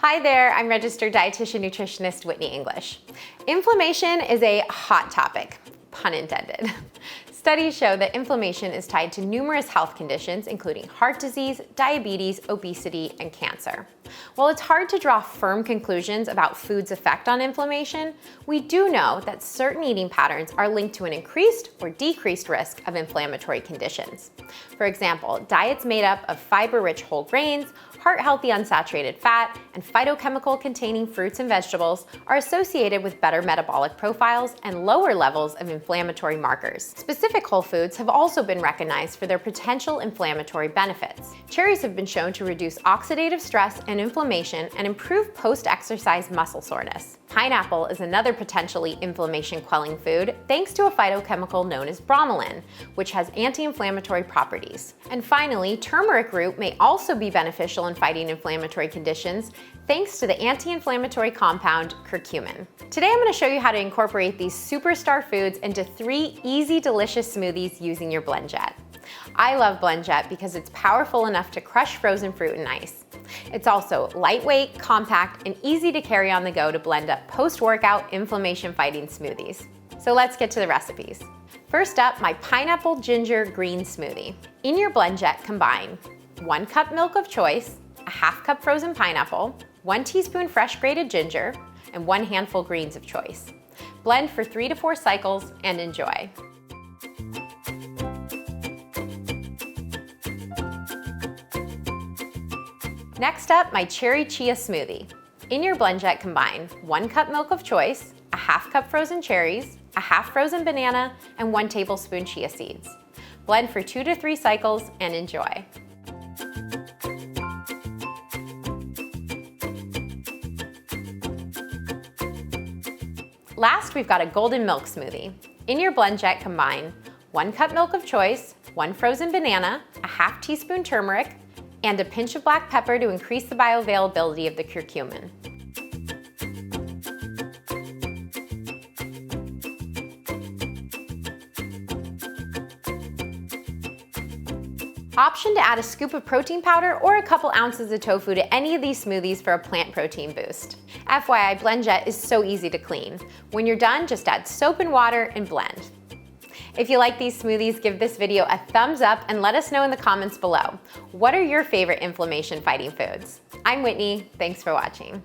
Hi there, I'm registered dietitian nutritionist Whitney English. Inflammation is a hot topic, pun intended. Studies show that inflammation is tied to numerous health conditions, including heart disease, diabetes, obesity, and cancer. While it's hard to draw firm conclusions about food's effect on inflammation, we do know that certain eating patterns are linked to an increased or decreased risk of inflammatory conditions. For example, diets made up of fiber-rich whole grains, heart-healthy unsaturated fat, and phytochemical-containing fruits and vegetables are associated with better metabolic profiles and lower levels of inflammatory markers. Specific whole foods have also been recognized for their potential inflammatory benefits. Cherries have been shown to reduce oxidative stress and inflammation and improve post-exercise muscle soreness. Pineapple is another potentially inflammation-quelling food thanks to a phytochemical known as bromelain, which has anti-inflammatory properties. And finally, turmeric root may also be beneficial in fighting inflammatory conditions thanks to the anti-inflammatory compound curcumin. Today I'm going to show you how to incorporate these superstar foods into 3 easy, delicious smoothies using your BlendJet. I love BlendJet because it's powerful enough to crush frozen fruit and ice. It's also lightweight, compact, and easy to carry on the go to blend up post-workout inflammation-fighting smoothies. So let's get to the recipes. First up, my pineapple ginger green smoothie. In your BlendJet, combine 1 cup milk of choice, a ½ cup frozen pineapple, 1 teaspoon fresh grated ginger, and 1 handful greens of choice. Blend for 3 to 4 cycles and enjoy. Next up, my cherry chia smoothie. In your BlendJet, combine 1 cup milk of choice, a ½ cup frozen cherries, a half frozen banana, and 1 tablespoon chia seeds. Blend for 2 to 3 cycles and enjoy. Last, we've got a golden milk smoothie. In your BlendJet, combine 1 cup milk of choice, 1 frozen banana, a ½ teaspoon turmeric, and a pinch of black pepper to increase the bioavailability of the curcumin. Option to add a scoop of protein powder or a couple ounces of tofu to any of these smoothies for a plant protein boost. FYI, BlendJet is so easy to clean. When you're done, just add soap and water and blend. If you like these smoothies, give this video a thumbs up and let us know in the comments below. What are your favorite inflammation-fighting foods? I'm Whitney, thanks for watching.